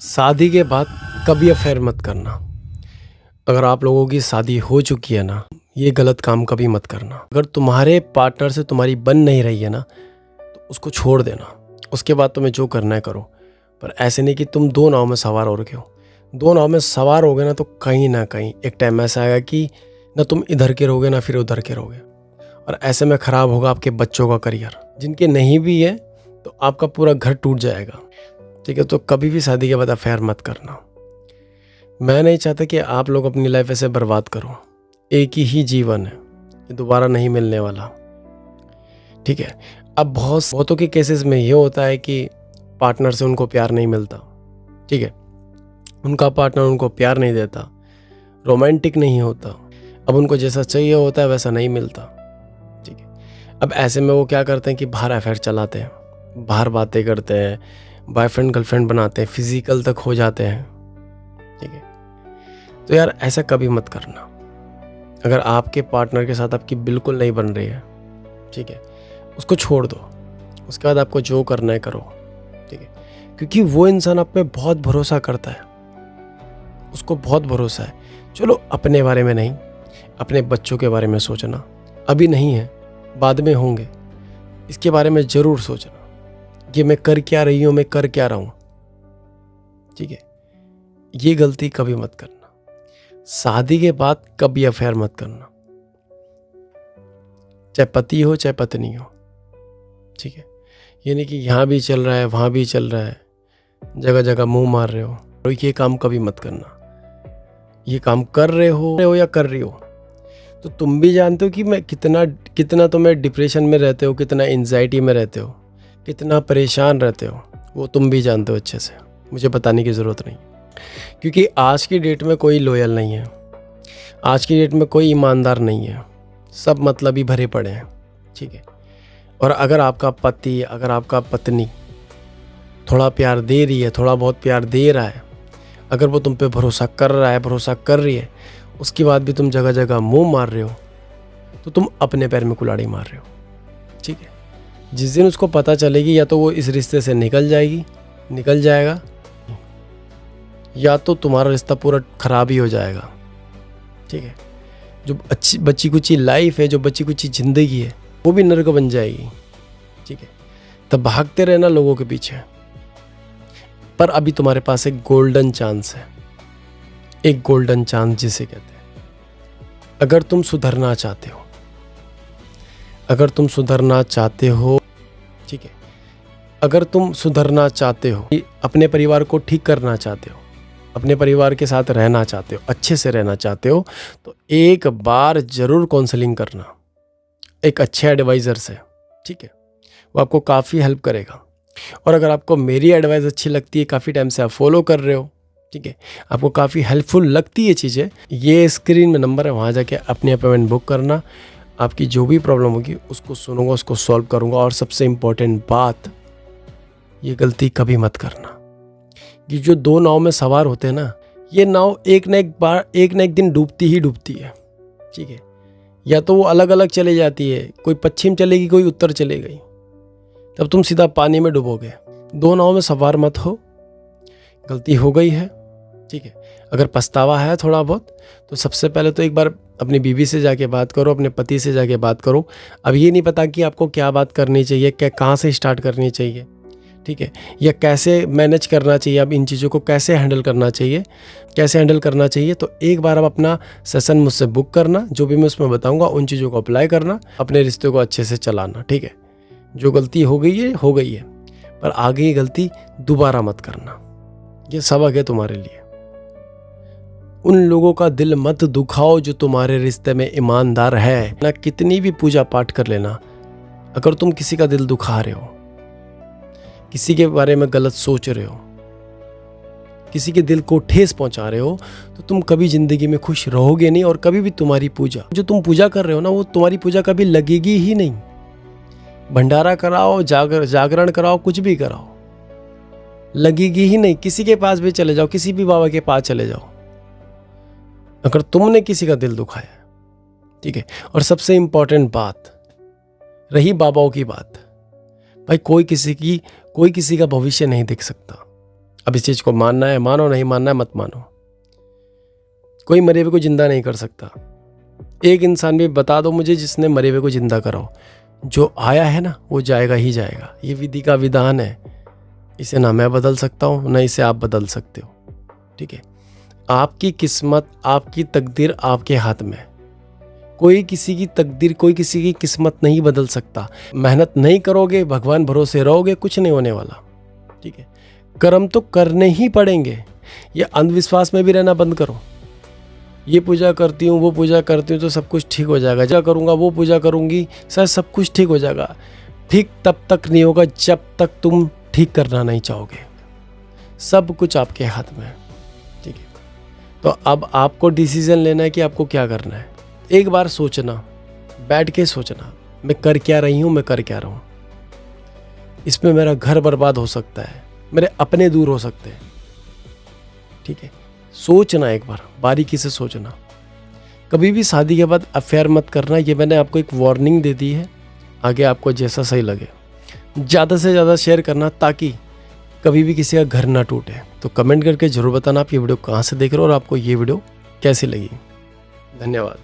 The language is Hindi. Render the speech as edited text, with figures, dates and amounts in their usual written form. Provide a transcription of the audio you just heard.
शादी के बाद कभी अफेयर मत करना। अगर आप लोगों की शादी हो चुकी है ना, ये गलत काम कभी मत करना। अगर तुम्हारे पार्टनर से तुम्हारी बन नहीं रही है ना, तो उसको छोड़ देना। उसके बाद तुम्हें जो करना है करो, पर ऐसे नहीं कि तुम दो नाव में सवार हो रखे हो। दो नाव में सवार हो गए ना, तो कहीं ना कहीं एक टाइम ऐसा आएगा कि ना तुम इधर के रहोगे ना फिर उधर के रहोगे, और ऐसे में ख़राब होगा आपके बच्चों का करियर। जिनके नहीं भी है तो आपका पूरा घर टूट जाएगा। ठीक है, तो कभी भी शादी के बाद अफेयर मत करना। मैं नहीं चाहता कि आप लोग अपनी लाइफ ऐसे बर्बाद करो। एक ही जीवन है, ये दोबारा नहीं मिलने वाला। ठीक है, अब बहुतों के केसेस में ये होता है कि पार्टनर से उनको प्यार नहीं मिलता। ठीक है, उनका पार्टनर उनको प्यार नहीं देता, रोमांटिक नहीं होता, अब उनको जैसा चाहिए होता है वैसा नहीं मिलता। ठीक है, अब ऐसे में वो क्या करते हैं कि बाहर अफेयर चलाते हैं, बाहर बातें करते हैं, बॉयफ्रेंड गर्लफ्रेंड बनाते हैं, फिजिकल तक हो जाते हैं। ठीक है, तो यार ऐसा कभी मत करना। अगर आपके पार्टनर के साथ आपकी बिल्कुल नहीं बन रही है, ठीक है, उसको छोड़ दो। उसके बाद आपको जो करना है करो। ठीक है, क्योंकि वो इंसान आप पे बहुत भरोसा करता है, उसको बहुत भरोसा है। चलो अपने बारे में नहीं, अपने बच्चों के बारे में सोचना। अभी नहीं है, बाद में होंगे, इसके बारे में ज़रूर सोचना कि मैं कर क्या रही हूँ, मैं कर क्या रहा हूँ। ठीक है, ये गलती कभी मत करना। शादी के बाद कभी अफेयर मत करना, चाहे पति हो चाहे पत्नी हो। ठीक है, ये नहीं कि यहाँ भी चल रहा है वहाँ भी चल रहा है, जगह जगह मुंह मार रहे हो। तो ये काम कभी मत करना। ये काम कर रहे हो या कर रही हो, तो तुम भी जानते हो कि मैं कितना तुम्हें डिप्रेशन में रहते हो, कितना एंजाइटी में रहते हो, कितना परेशान रहते हो, वो तुम भी जानते हो अच्छे से। मुझे बताने की ज़रूरत नहीं, क्योंकि आज की डेट में कोई लॉयल नहीं है, आज की डेट में कोई ईमानदार नहीं है, सब मतलबी भरे पड़े हैं। ठीक है, और अगर आपका पति, अगर आपका पत्नी थोड़ा प्यार दे रही है, थोड़ा बहुत प्यार दे रहा है, अगर वो तुम पे भरोसा कर रहा है, भरोसा कर रही है, उसके बाद भी तुम जगह जगह मुंह मार रहे हो, तो तुम अपने पैर में कुल्हाड़ी मार रहे हो। ठीक है, जिस दिन उसको पता चलेगी, या तो वो इस रिश्ते से निकल जाएगा, या तो तुम्हारा रिश्ता पूरा खराब ही हो जाएगा। ठीक है, जो अच्छी बच्ची कुची लाइफ है, जो बच्ची कुची ज़िंदगी है, वो भी नर्क बन जाएगी। ठीक है, तब भागते रहना लोगों के पीछे। पर अभी तुम्हारे पास एक गोल्डन चांस है, एक गोल्डन चांस जिसे कहते हैं। अगर तुम सुधरना चाहते हो, अगर तुम सुधरना चाहते हो, ठीक है, अगर तुम सुधरना चाहते हो, अपने परिवार को ठीक करना चाहते हो, अपने परिवार के साथ रहना चाहते हो, अच्छे से रहना चाहते हो, तो एक बार ज़रूर काउंसलिंग करना एक अच्छे एडवाइज़र से। ठीक है, वो आपको काफ़ी हेल्प करेगा। और अगर आपको मेरी एडवाइस अच्छी लगती है, काफ़ी टाइम से आप फॉलो कर रहे हो, ठीक है, आपको काफ़ी हेल्पफुल लगती है चीज़ें, ये स्क्रीन में नंबर है, वहाँ जाके अपनी अपॉइंटमेंट बुक करना। आपकी जो भी प्रॉब्लम होगी उसको सुनूंगा, उसको सॉल्व करूँगा। और सबसे इम्पोर्टेंट बात, ये गलती कभी मत करना कि जो दो नाव में सवार होते हैं ना, ये नाव एक ना एक दिन डूबती ही डूबती है। ठीक है, या तो वो अलग अलग चले जाती है, कोई पश्चिम चलेगी, कोई उत्तर चले गई, तब तुम सीधा पानी में डूबोगे। दो नाव में सवार मत हो। गलती हो गई है, ठीक है, अगर पछतावा है थोड़ा बहुत, तो सबसे पहले तो एक बार अपनी बीवी से जाके बात करो, अपने पति से जाके बात करो। अब ये नहीं पता कि आपको क्या बात करनी चाहिए, क्या कहाँ से स्टार्ट करनी चाहिए, ठीक है, या कैसे मैनेज करना चाहिए, अब इन चीज़ों को कैसे हैंडल करना चाहिए, तो एक बार आप अपना सेशन मुझसे बुक करना, जो भी मैं उसमें बताऊंगा उन चीज़ों को अप्लाई करना, अपने रिश्ते को अच्छे से चलाना। ठीक है, जो गलती हो गई है, पर आगे ये गलती दोबारा मत करना। ये सबक है तुम्हारे लिए। उन लोगों का दिल मत दुखाओ जो तुम्हारे रिश्ते में ईमानदार है ना। कितनी भी पूजा पाठ कर लेना, अगर तुम किसी का दिल दुखा रहे हो, किसी के बारे में गलत सोच रहे हो, किसी के दिल को ठेस पहुंचा रहे हो, तो तुम कभी जिंदगी में खुश रहोगे नहीं। और कभी भी तुम्हारी पूजा, जो तुम पूजा कर रहे हो ना, वो तुम्हारी पूजा कभी लगेगी ही नहीं। भंडारा कराओ, जागरण कराओ, कुछ भी कराओ, लगेगी ही नहीं। किसी के पास भी चले जाओ, किसी भी बाबा के पास चले जाओ, अगर तुमने किसी का दिल दुखाया, ठीक है। और सबसे इंपॉर्टेंट बात रही बाबाओं की बात, भाई कोई किसी का भविष्य नहीं देख सकता। अब इस चीज़ को मानना है मानो, नहीं मानना है मत मानो। कोई मरे हुए को जिंदा नहीं कर सकता। एक इंसान भी बता दो मुझे जिसने मरे हुए को जिंदा कराओ। जो आया है ना वो जाएगा ही जाएगा। ये विधि का विधान है, इसे ना मैं बदल सकता हूँ ना इसे आप बदल सकते हो। ठीक है, आपकी किस्मत, आपकी तकदीर आपके हाथ में। कोई किसी की तकदीर, कोई किसी की किस्मत नहीं बदल सकता। मेहनत नहीं करोगे, भगवान भरोसे रहोगे, कुछ नहीं होने वाला। ठीक है, कर्म तो करने ही पड़ेंगे। ये अंधविश्वास में भी रहना बंद करो। ये पूजा करती हूँ, वो पूजा करती हूँ तो सब कुछ ठीक हो जाएगा, जा करूँगा, वो पूजा करूँगी शायद सब कुछ ठीक हो जाएगा। ठीक तब तक नहीं होगा जब तक तुम ठीक करना नहीं चाहोगे। सब कुछ आपके हाथ में है। ठीक है, तो अब आपको डिसीजन लेना है कि आपको क्या करना है। एक बार सोचना, बैठ के सोचना, मैं कर क्या रही हूँ, मैं कर क्या रहा हूँ। इसमें मेरा घर बर्बाद हो सकता है, मेरे अपने दूर हो सकते हैं। ठीक है, सोचना, एक बार बारीकी से सोचना। कभी भी शादी के बाद अफेयर मत करना, ये मैंने आपको एक वार्निंग दे दी है। आगे आपको जैसा सही लगे ज़्यादा से ज़्यादा शेयर करना ताकि कभी भी किसी का घर ना टूटे। तो कमेंट करके ज़रूर बताना आप ये वीडियो कहाँ से देख रहे हो और आपको ये वीडियो कैसी लगी। धन्यवाद।